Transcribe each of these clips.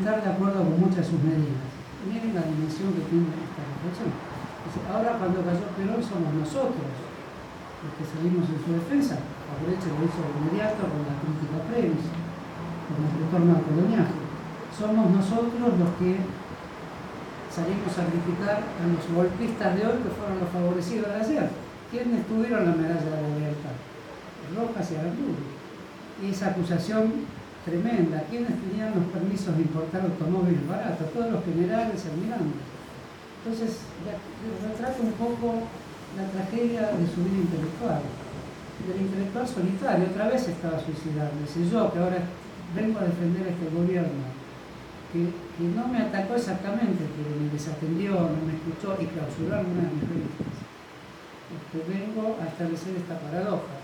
estar de acuerdo con muchas de sus medidas. Miren la dimensión que tiene esta reflexión. Ahora cuando cayó Perón somos nosotros los que salimos en su defensa. Aproveche lo hizo de inmediato con la crítica Previs, con el retorno al coloniaje. Somos nosotros los que salimos a criticar a los golpistas de hoy que fueron los favorecidos de ayer. ¿Quiénes tuvieron la medalla de la libertad? Rojas y Aramburu. Y esa acusación tremenda. ¿Quiénes tenían los permisos de importar automóviles baratos? Todos los generales almirantes. Entonces, retrata un poco la tragedia de su vida intelectual. Del intelectual solitario, otra vez estaba suicidando. Dice yo, que ahora vengo a defender a este gobierno, que no me atacó exactamente, que me desatendió, no me escuchó y clausuró algunas de mis revistas. Vengo a establecer esta paradoja.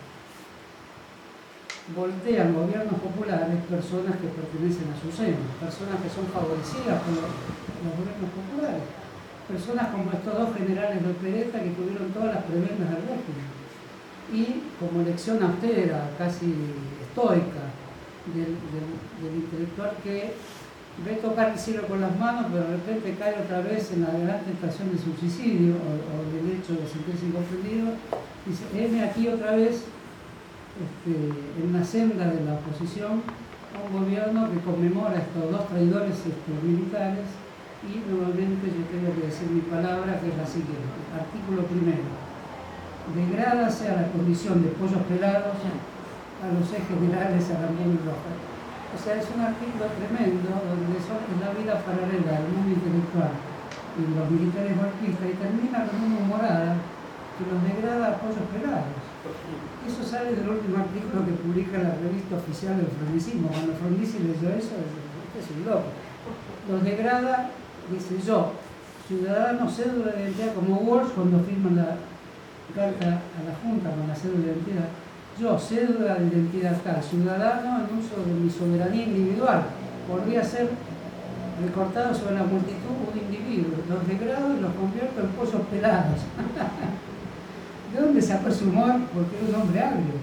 Voltean gobiernos populares personas que pertenecen a su seno, personas que son favorecidas por los gobiernos populares, personas como estos dos generales de opereta que tuvieron todas las prebendas del régimen y como lección austera, casi estoica del intelectual que ve tocar el cielo con las manos pero de repente cae otra vez en la gran tentación de suicidio o del hecho de sentirse incomprendido. Dice, heme aquí otra vez en la senda de la oposición a un gobierno que conmemora estos dos traidores militares y nuevamente yo tengo que decir mi palabra, que es la siguiente. Artículo primero. Degrádase a la condición de pollos pelados a los ejes generales Aramburu y Rojas. O sea, es un artículo tremendo donde es la vida paralela del mundo intelectual y de los militares golpistas y termina con una humorada que los degrada a pollos pelados. Eso sale del último artículo que publica la revista oficial del frondicismo. Cuando Frondizi leyó eso, este es un loco. Los degrada, dice yo, ciudadano, cédula de identidad, como Walsh cuando firman la carta a la Junta con la cédula de identidad. Yo, cédula de identidad tal, ciudadano en uso de mi soberanía individual. Podría ser recortado sobre la multitud un individuo. Los degrado y los convierto en pollos pelados. ¿De dónde sacó ese humor? Porque era un hombre agrio.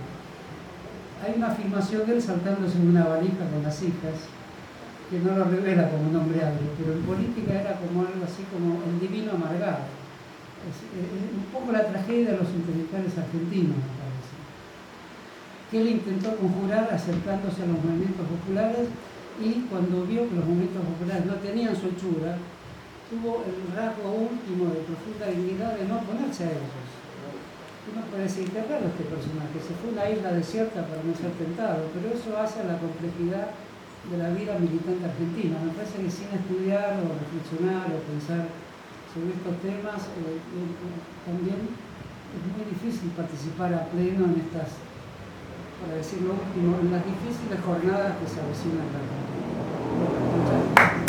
Hay una afirmación de él saltándose en una valija con las hijas, que no lo revela como un hombre agrio, pero en política era como algo así como el divino amargado. Es un poco la tragedia de los intelectuales argentinos, me parece. Que él intentó conjurar acercándose a los movimientos populares y cuando vio que los movimientos populares no tenían su hechura, tuvo el rasgo último de profunda dignidad de no oponerse a ellos. Uno puede decir, qué raro este personaje, se fue a una isla desierta para no ser tentado, pero eso hace a la complejidad de la vida militante argentina. Me parece que sin estudiar o reflexionar o pensar sobre estos temas, también es muy difícil participar a pleno en estas, para decir lo último, en las difíciles jornadas que se avecinan en la Argentina. Muchas gracias.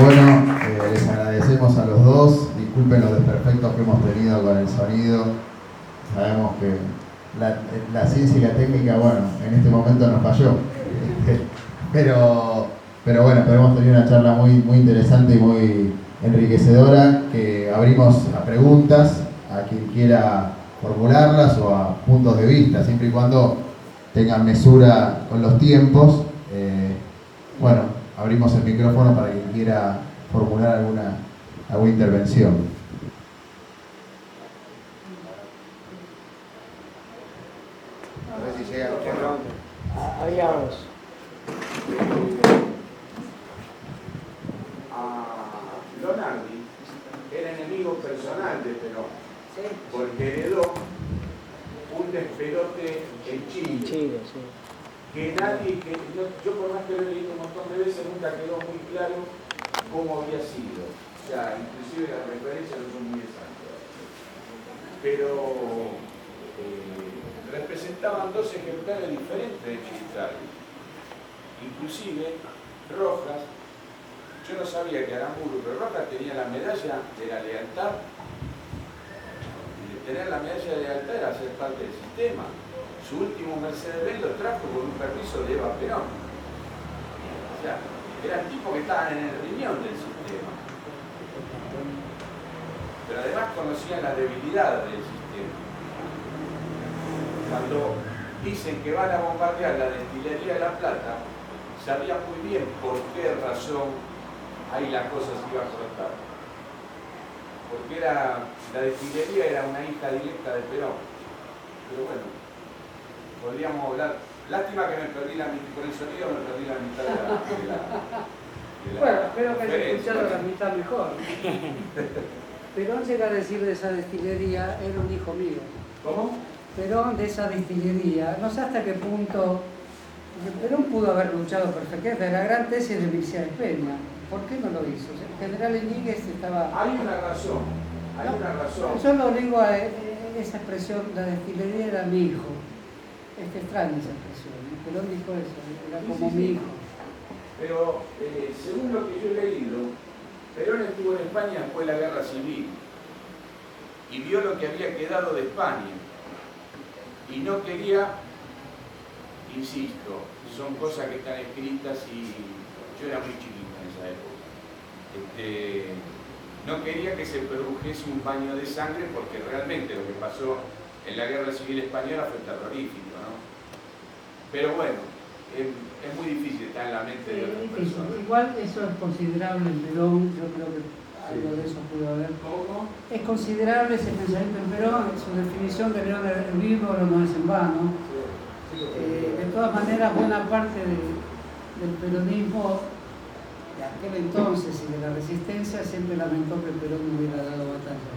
Bueno, les agradecemos a los dos. Disculpen los desperfectos que hemos tenido con el sonido. Sabemos que la ciencia y la técnica, bueno, en este momento nos falló. Pero bueno, hemos tenido una charla muy interesante y muy enriquecedora, que abrimos a preguntas a quien quiera formularlas o a puntos de vista, siempre y cuando tengan mesura con los tiempos. Bueno, abrimos el micrófono para quien quiera formular alguna intervención. A ver si llega. Había dos. A Lonardi era enemigo personal de Perón, porque heredó un despelote en Chile. Que nadie, yo por más que lo he leído un montón de veces, nunca quedó muy claro cómo había sido. O sea, inclusive las referencias no son muy exactas. Pero representaban dos ejemplares diferentes de militares. Inclusive, Rojas, yo no sabía que Aramburu, pero Rojas tenía la medalla de la lealtad. Y tener la medalla de lealtad era ser parte del sistema. Su último Mercedes-Benz lo trajo con un permiso de Eva Perón. O sea, eran tipos que estaban en el riñón del sistema. conocían las debilidades del sistema. Cuando dicen que van a bombardear la destilería de La Plata, sabían muy bien por qué razón ahí las cosas iban a cortar. Porque la destilería era una hija directa de Perón. Pero bueno, podríamos hablar. Lástima que me perdí la mitad, por el sonido me perdí la mitad de la bueno, espero que haya conferencia. escuchado la mitad mejor. Perón llega a decir de esa destilería, era un hijo mío. ¿Cómo? Perón de esa destilería, no sé hasta qué punto, Perón pudo haber luchado perfectamente, la gran tesis de Michel Peña, ¿por qué no lo hizo? O sea, el general Iñiguez estaba... Hay una razón, hay una razón. Yo lo digo a esa expresión, la destilería era mi hijo, es que extraña esa expresión, ¿no? Perón dijo eso, era como mi hijo. Pero según lo que yo he leído, Perón estuvo en España después de la Guerra Civil y vio lo que había quedado de España y no quería, insisto, son cosas que están escritas y yo era muy chiquito en esa época, no quería que se produjese un baño de sangre porque realmente lo que pasó en la Guerra Civil Española fue terrorífico, ¿no? Pero bueno, es muy difícil estar en la mente de otras personas. Igual eso es considerable en Perón, yo creo que algo de eso pudo haber. ¿Cómo? Es considerable ese pensamiento en Perón, su definición de León herbívoro no es en vano. De todas maneras, buena parte del peronismo de aquel entonces y de la resistencia siempre lamentó que Perón no hubiera dado batalla.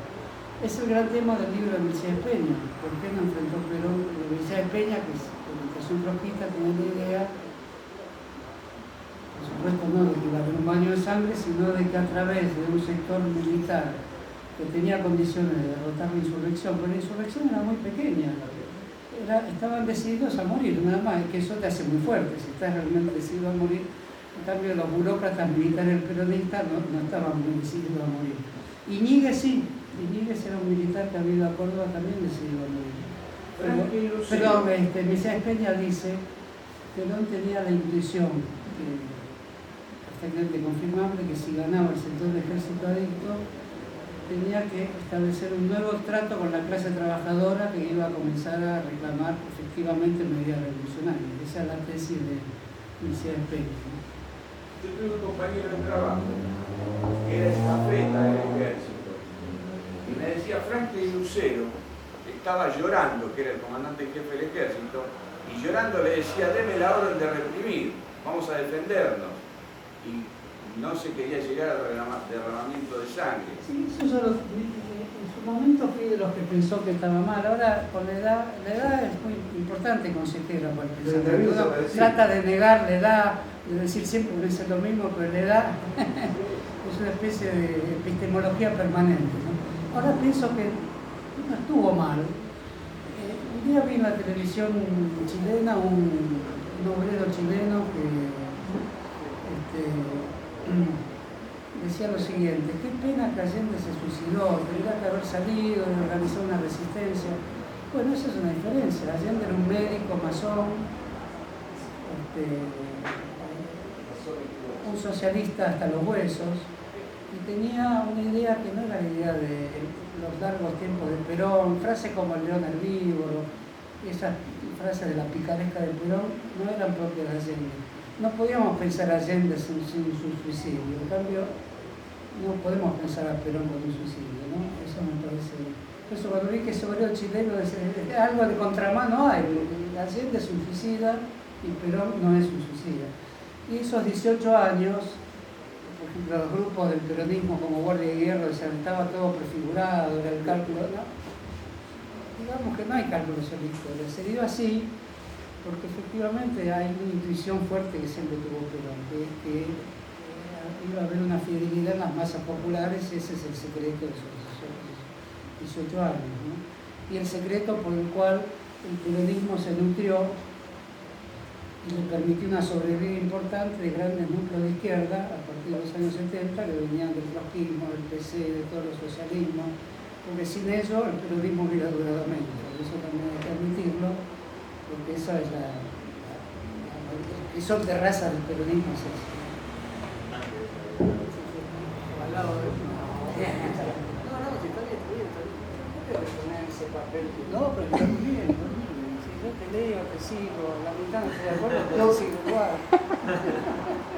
Es el gran tema del libro de Mircea Peña. ¿Por qué no enfrentó Perón? Mircea Peña, que es un trotskista, tenía la idea, por supuesto no de que iba a haber un baño de sangre, sino de que a través de un sector militar que tenía condiciones de derrotar la insurrección, pero la insurrección era muy pequeña, estaban decididos a morir, nada más, que eso te hace muy fuerte, si estás realmente decidido a morir. En cambio, los burócratas militares peronistas no estaban muy decididos a morir. Iñiguez sí, Iñiguez era un militar que había ido a Córdoba también decidido a morir. Pero Mircea Peña dice que Perón tenía la intuición, perfectamente confirmable, que si ganaba el sector del ejército adicto, tenía que establecer un nuevo trato con la clase trabajadora que iba a comenzar a reclamar efectivamente medidas revolucionarias. Esa es la tesis de Mircea Peña. Yo tuve un compañero de trabajo que era estafeta del ejército y me decía Franklin Lucero estaba llorando, que era el comandante en jefe del ejército, y llorando le decía, deme la orden de reprimir, vamos a defendernos. Y no se quería llegar al derramamiento de sangre. Sí, eso yo en su momento fui de los que pensó que estaba mal. Ahora, con la edad es muy importante, consejera, para pensar. Uno trata de negar la edad, de decir siempre que dice lo mismo, pero la edad es una especie de epistemología permanente, ¿no? Ahora pienso que no estuvo mal. Un día vi en la televisión chilena un obrero chileno que decía lo siguiente: qué pena que Allende se suicidó, tendría que haber salido y organizado una resistencia. Bueno, esa es una diferencia. Allende era un médico masón, un socialista hasta los huesos, y tenía una idea que no era la idea de los largos tiempos de Perón, frases como el león herbívoro, esas frases de la picaresca de Perón no eran propias de Allende. No podíamos pensar a Allende sin su suicidio, en cambio no podemos pensar a Perón con un suicidio, ¿no? Eso me parece. Por eso cuando vi que ese obrero chileno algo de contramano hay, Allende es un suicida y Perón no es un suicida. Y esos 18 años, por ejemplo, los grupos del peronismo como Guardia y Hierro, estaba todo prefigurado, era el cálculo, ¿no? Digamos que no hay cálculos en la historia, se dio así porque efectivamente hay una intuición fuerte que siempre tuvo Perón, que iba a haber una fidelidad en las masas populares, y ese es el secreto de esos 18 años, ¿no? Y el secreto por el cual el peronismo se nutrió y le permitió una sobrevida importante de grandes núcleos de izquierda a partir de los años 70, que venían del trotskismo, del PC, de todos los socialismos, porque sin eso el peronismo hubiera durado menos. Por eso también hay que admitirlo, porque esa es el sol de raza del peronismo. Es eso. Al lado de... No, si está bien, está bien. ese papel. No, pero está muy bien, muy bien. Si yo te leo, te sigo, la mitad no estoy de acuerdo, pero te sigo igual.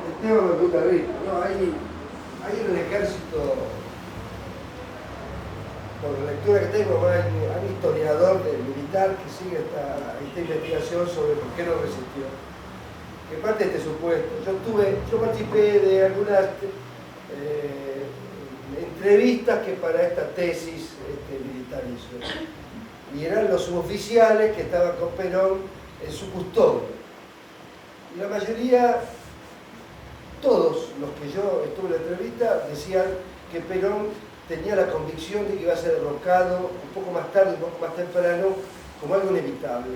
El tema me gusta a mí. No, hay en el ejército, por la lectura que tengo, hay un historiador militar que sigue esta investigación sobre por qué no resistió. Que parte de este supuesto. Yo participé de algunas entrevistas que para esta tesis militar hizo. Y eran los suboficiales que estaban con Perón en su custodia. Y la mayoría, todos los que yo estuve en la entrevista, decían que Perón tenía la convicción de que iba a ser derrocado un poco más tarde, un poco más temprano, como algo inevitable.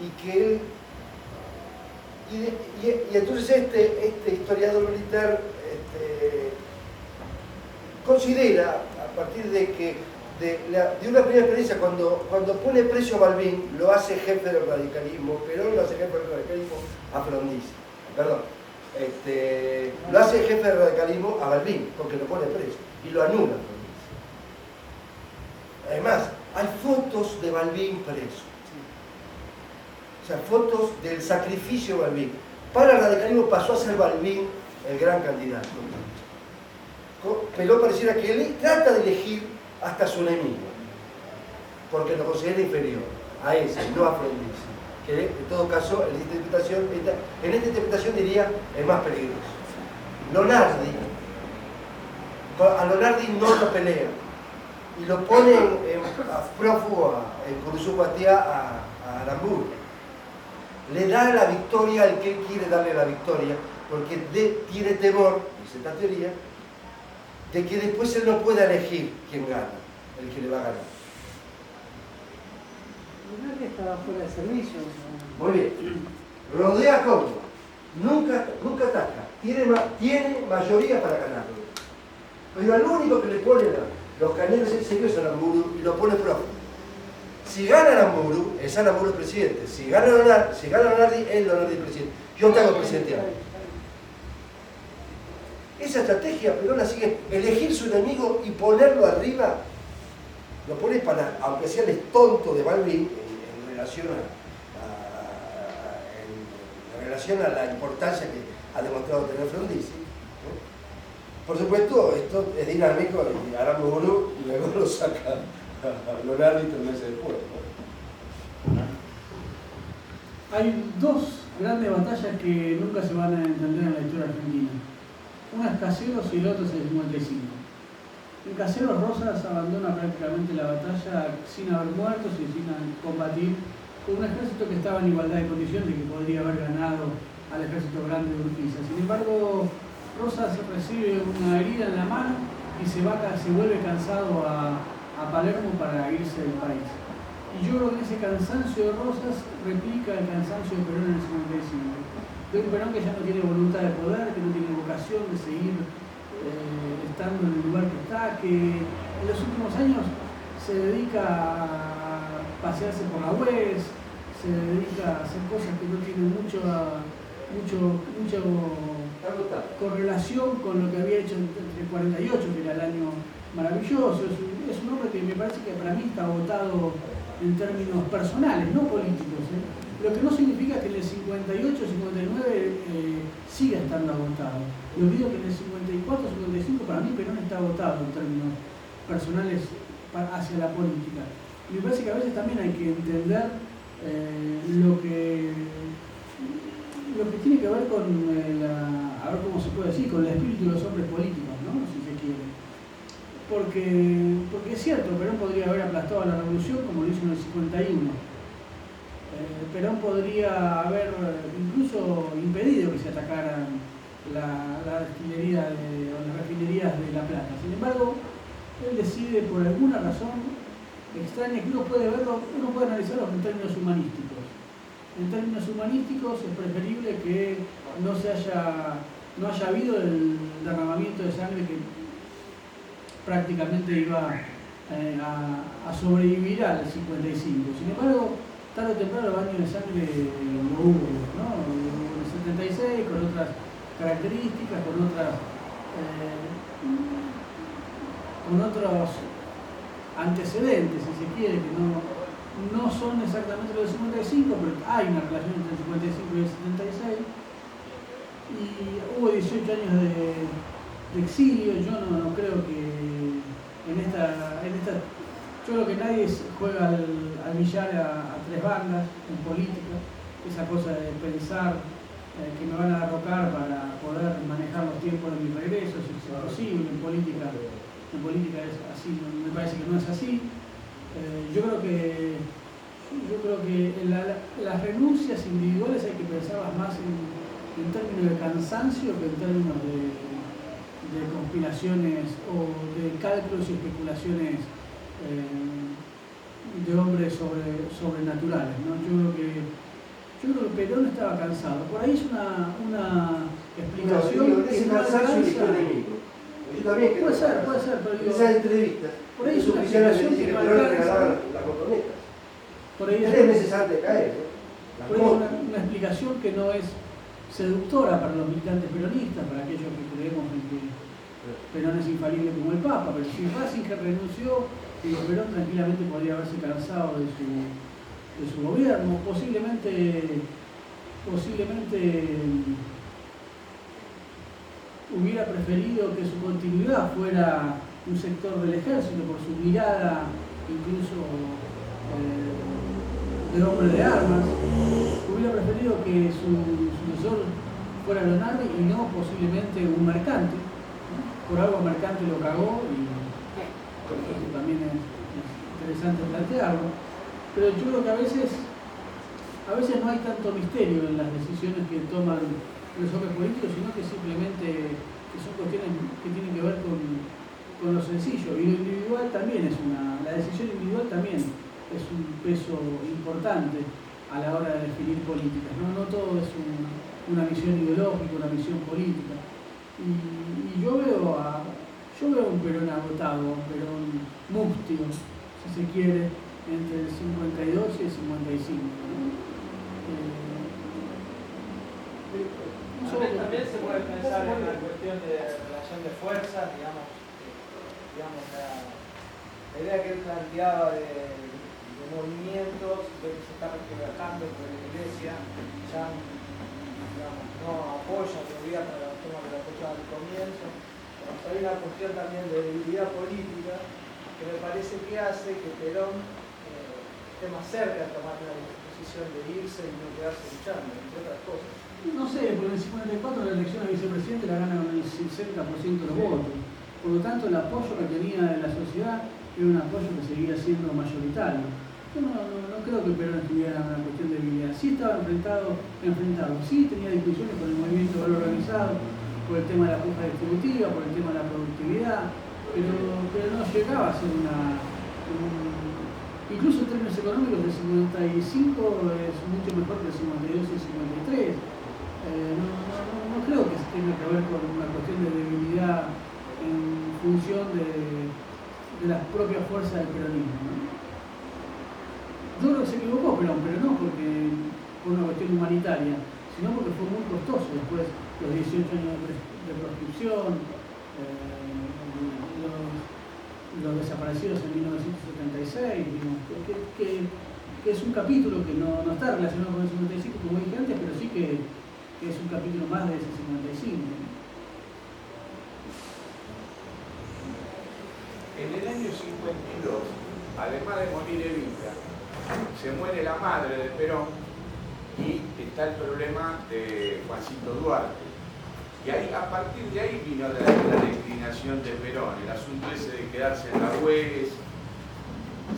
Y que él... Y entonces este historiador militar considera, a partir de que de una primera experiencia, cuando pone precio a Balbín, lo hace jefe del radicalismo, Perón lo hace jefe del radicalismo a Frondizi, perdón, lo hace jefe del radicalismo a Balbín, porque lo pone preso, y lo anula Frondizi. Además, hay fotos de Balbín preso. O sea, fotos del sacrificio de Balbín. Para el radicalismo pasó a ser Balbín el gran candidato. Perón pareciera que él trata de elegir hasta su enemigo, porque lo considera inferior a ese, no a Frondizi, que en todo caso en esta interpretación diría es más peligroso. Lonardi, a Lonardi no lo pelea y lo pone prófugo en Curuzú-Guatiá a Aramburu. Le da la victoria al que él quiere darle la victoria, porque tiene temor, dice esta teoría, de que después él no pueda elegir quién gana, el que le va a ganar. Nadie estaba fuera de servicio. Muy bien. Rodea Congo. Nunca ataca. Tiene mayoría para ganar. Pero al único que le pone los cañones en serio es Aramburu y lo pone prófugo. Si gana Aramburu, es Aramburu presidente. Si gana Lonardi, es Lonardi presidente. Yo te hago presidente. Esa estrategia Perón la sigue, elegir su enemigo y ponerlo arriba, lo pone para, aunque sea el tonto de Balbín, en relación a la importancia que ha demostrado tener Frondizi. ¿No? Por supuesto, esto es dinámico y Aramburu luego lo saca a Lonardi 3 meses después. ¿No? Hay dos grandes batallas que nunca se van a entender en la historia argentina. Una es Caseros y la otra es el 55. En Caseros, Rosas abandona prácticamente la batalla sin haber muertos y sin combatir con un ejército que estaba en igualdad de condiciones y que podría haber ganado al ejército grande de Urquiza. Sin embargo, Rosas recibe una herida en la mano y se vuelve cansado a Palermo para irse del país. Y yo creo que ese cansancio de Rosas replica el cansancio de Perón en el 55. De un Perón que ya no tiene voluntad de poder, que no tiene vocación de seguir estando en el lugar que está, que en los últimos años se dedica a pasearse por la UES, se dedica a hacer cosas que no tienen mucha correlación con lo que había hecho entre el 48, que era el año maravilloso. Es un hombre que me parece que para mí está agotado en términos personales, no políticos. Lo que no significa que en el 58-59 siga estando agotado. Lo digo que en el 54-55 para mí Perón está agotado en términos personales hacia la política. Y me parece que a veces también hay que entender lo que tiene que ver con a ver cómo se puede decir, con el espíritu de los hombres políticos, ¿no? Si se quiere. Porque es cierto, Perón podría haber aplastado a la revolución como lo hizo en el 51. Perón podría haber incluso impedido que se atacaran las refinerías de La Plata. Sin embargo, él decide por alguna razón extraña que uno puede analizarlo en términos humanísticos. En términos humanísticos es preferible que no haya habido el derramamiento de sangre que prácticamente iba a sobrevivir al 55. Sin embargo, tarde o temprano el baño de sangre lo hubo, ¿no? En el 76, con otras características, con otros antecedentes, si se quiere, que no son exactamente los del 55, pero hay una relación entre el 55 y el 76. Y hubo 18 años de exilio. Yo no creo que en esta yo creo que nadie juega al billar a tres bandas en política. Esa cosa de pensar que me van a derrocar para poder manejar los tiempos de mis regresos, si es posible. En política es así, me parece que no es así. Yo creo que las renuncias individuales hay que pensarlas más en términos de cansancio que en términos de conspiraciones o de cálculos y especulaciones de hombres sobrenaturales, ¿no? Yo creo que Perón estaba cansado. Por ahí es una explicación que ese no cansancio alcanza. es tu enemigo. Yo también creo. Puede ser, pero digo, esas entrevistas. por ahí es una oficiales explicación dicen que no Perón alcanza. regalaba las botonetas. Por ahí 3 meses antes de caer. La por ahí es moto. una explicación que no es seductora para los militantes peronistas, para aquellos que creemos en que Perón es infalible como el Papa, pero si Ratzinger renunció, Perón tranquilamente podría haberse cansado de su gobierno, posiblemente hubiera preferido que su continuidad fuera un sector del ejército por su mirada incluso de hombre de armas. Hubiera preferido que su sucesor fuera Leonardo y no posiblemente un mercante, ¿no? Por algo mercante lo cagó y eso también es interesante plantearlo. Pero yo creo que a veces no hay tanto misterio en las decisiones que toman los hombres políticos, sino que simplemente que son cuestiones que tienen que ver con lo sencillo. Y lo individual también la decisión individual también es un peso importante a la hora de definir políticas. No todo es una visión ideológica, una visión política. Y yo veo un Perón agotado, un Perón mustio, si se quiere, entre el 52 y el 55. También se puede pensar en una cuestión de relación de fuerzas, digamos la idea que él planteaba de movimientos que se está reflejando por la Iglesia, ya no apoya el gobierno de los temas que lo apoyaban al comienzo. Hay una cuestión también de debilidad política que me parece que hace que Perón esté más cerca de tomar la decisión de irse y no quedarse luchando, entre otras cosas. No sé, porque en el 54 la elección a vicepresidente la gana con el 60% de los votos. Por lo tanto, el apoyo que tenía de la sociedad era un apoyo que seguía siendo mayoritario. Yo no creo que Perón estuviera en una cuestión de debilidad. Sí estaba enfrentado, sí tenía discusiones con el movimiento obrero organizado, por el tema de la puja distributiva, por el tema de la productividad, pero no llegaba a ser incluso en términos económicos el 55 es mucho mejor que el 52 y el 53. No creo que tenga que ver con una cuestión de debilidad en función de las propias fuerzas del peronismo, ¿no? Yo creo que se equivocó Perón, pero no por una cuestión humanitaria, sino porque fue muy costoso después los 18 años de proscripción, los desaparecidos en 1976, digamos, que es un capítulo que no está relacionado con el 55 como dije antes, pero sí que es un capítulo más de ese 55. En el año 52, además de morir Evita, se muere la madre de Perón y está el problema de Juancito Duarte. Y ahí, a partir de ahí vino la declinación de Perón, el asunto ese de quedarse en la UES.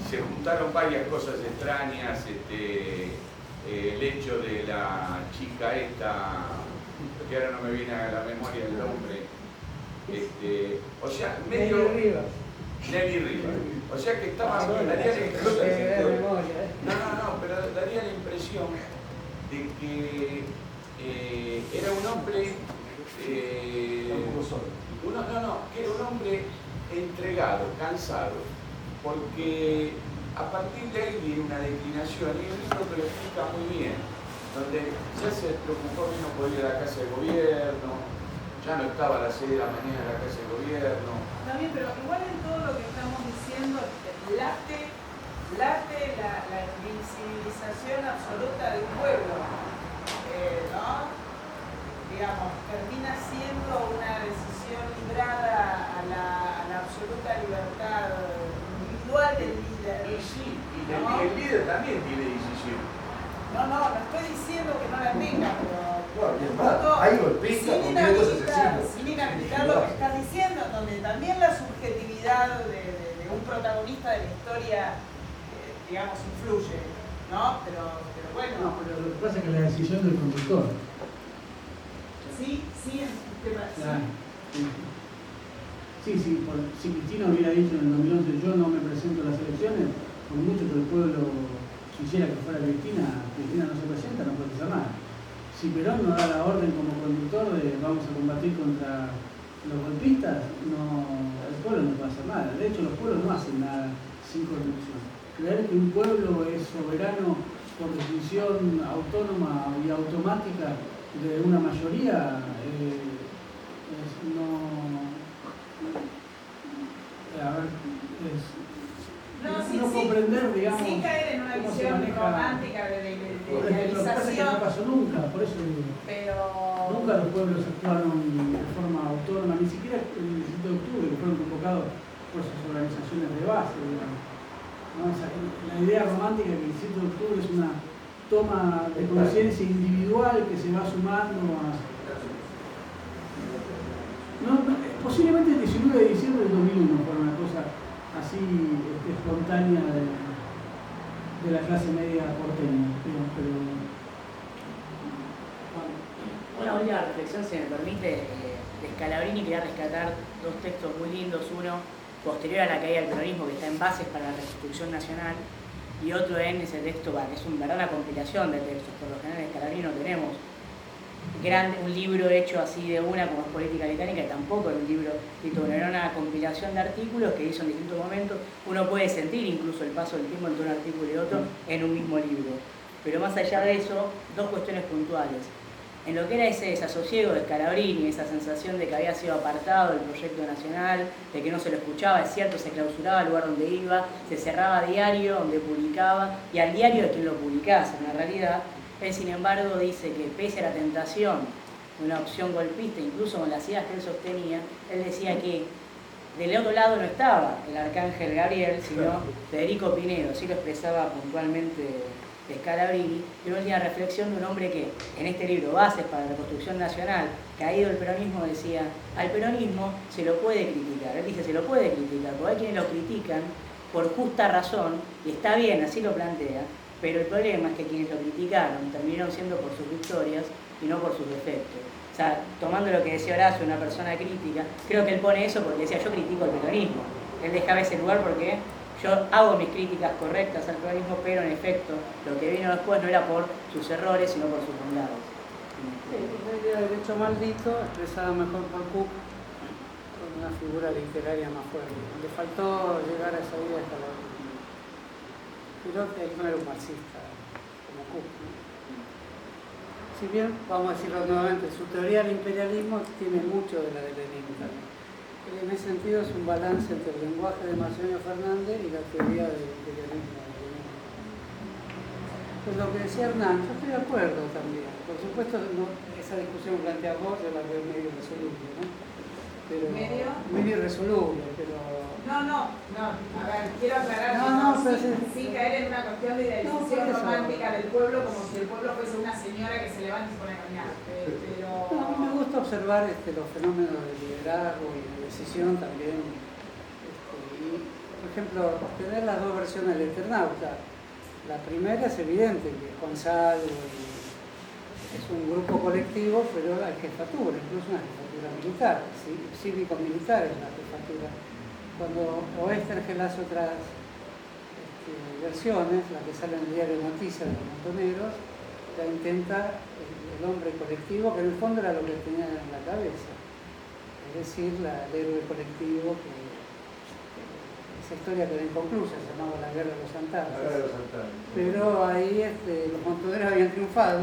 Se juntaron varias cosas extrañas, el hecho de la chica esta, que ahora no me viene a la memoria el nombre, o sea, medio... Nelly Rivas. O sea que estaba, daría la impresión, pero daría la impresión de que era un hombre, que era un hombre entregado, cansado, porque a partir de ahí viene una declinación, y el libro que lo explica muy bien, donde ya se preocupó menos por ir a la casa de gobierno, ya no estaba a las 6 de la mañana en la casa de gobierno. Está bien, pero igual en todo lo que estamos diciendo, sí, y el líder también tiene decisión. No, no estoy diciendo que no la tenga, pero No, y es más, hay golpistas con violentos asesinos. sin inhabilitar lo que estás diciendo, donde también la subjetividad de un protagonista de la historia, digamos, influye, ¿no? Pero bueno. No, pero lo que pasa es que la decisión del conductor. Sí, en su sistema. Claro. Sí, si Cristina hubiera dicho en el 2011 yo no me presento a las elecciones, por mucho que el pueblo quisiera que fuera Cristina no se presenta, no puede hacer nada. Si Perón no da la orden como conductor de vamos a combatir contra los golpistas, el pueblo no puede hacer nada. De hecho, los pueblos no hacen nada sin conducción. Creer que un pueblo es soberano por decisión autónoma y automática de una mayoría no comprender, digamos, sin caer en una cómo se visión maneja. Romántica de Lo que pasa es que no pasó nunca, por eso digo. Pero Nunca los pueblos actuaron de forma autónoma, ni siquiera el 17 de octubre, que fueron convocados por sus organizaciones de base, digamos. ¿No? O sea, la idea romántica de que el 17 de octubre es una toma de conciencia individual que se va sumando a... posiblemente el 19 de diciembre del 2001 fue una cosa así espontánea de la clase media porteña, pero Una última reflexión, si me permite, de Scalabrini quería rescatar dos textos muy lindos, uno posterior a la caída del peronismo que está en Bases para la Reconstrucción Nacional y otro en ese texto, que es una compilación de textos, por lo general en Scalabrini no tenemos un libro hecho así de una como es Política Británica, que tampoco era un libro escrito, era una compilación de artículos que hizo en distintos momentos. Uno puede sentir incluso el paso del tiempo entre un artículo y otro en un mismo libro. Pero más allá de eso, dos cuestiones puntuales. En lo que era ese desasosiego de Scalabrini, esa sensación de que había sido apartado del proyecto nacional, de que no se lo escuchaba, es cierto, se clausuraba el lugar donde iba, se cerraba diario donde publicaba, y al diario de quien lo publicase, en la realidad. Él, sin embargo, dice que pese a la tentación de una opción golpista, incluso con las ideas que él sostenía, él decía que del otro lado no estaba el arcángel Gabriel, sino Federico Pinedo, así lo expresaba puntualmente Scalabrini, y una última reflexión de un hombre que, en este libro, Bases para la Reconstrucción Nacional, caído el peronismo, decía, al peronismo se lo puede criticar. Él dice, se lo puede criticar, porque hay quienes lo critican por justa razón, y está bien, así lo plantea, pero el problema es que quienes lo criticaron terminaron siendo por sus victorias y no por sus defectos. O sea, tomando lo que decía Horacio, una persona crítica, creo que él pone eso porque decía, yo critico el peronismo. Él dejaba ese lugar porque yo hago mis críticas correctas al peronismo, pero en efecto, lo que vino después no era por sus errores, sino por sus bondades. sí, la idea del hecho maldito, expresada mejor por Cook, con una figura literaria más fuerte. Le faltó llegar a esa idea hasta la... Pero él no era un marxista como Cook, ¿no? Si bien, vamos a decirlo nuevamente, su teoría del imperialismo tiene mucho de la de Lenin también. En ese sentido es un balance entre el lenguaje de Macedonio Fernández y la teoría del imperialismo de Lenin. Pues lo que decía Hernán, yo estoy de acuerdo también. Por supuesto, esa discusión que plantea vos, yo la veo medio irresoluble, ¿no? Pero, medio irresoluble, pero... No, a ver, quiero aclarar sin caer en una cuestión de idealización romántica del pueblo, como si el pueblo fuese una señora que se levanta y se pone a caminar. Pero... No, a mí me gusta observar los fenómenos de liderazgo y de decisión también. Y, por ejemplo, tener las dos versiones del Eternauta. La primera es evidente que Juan Salvo es un grupo colectivo, pero hay jefatura, incluso una jefatura militar, cívico-militar es la jefatura. Cuando Oestergel hace otras versiones, la que sale en el diario de Noticias de los Montoneros, la intenta el hombre colectivo, que en el fondo era lo que tenía en la cabeza. Es decir, el héroe colectivo, que esa historia quedó inconclusa, se llamaba La Guerra de los Antares. Pero ahí los Montoneros habían triunfado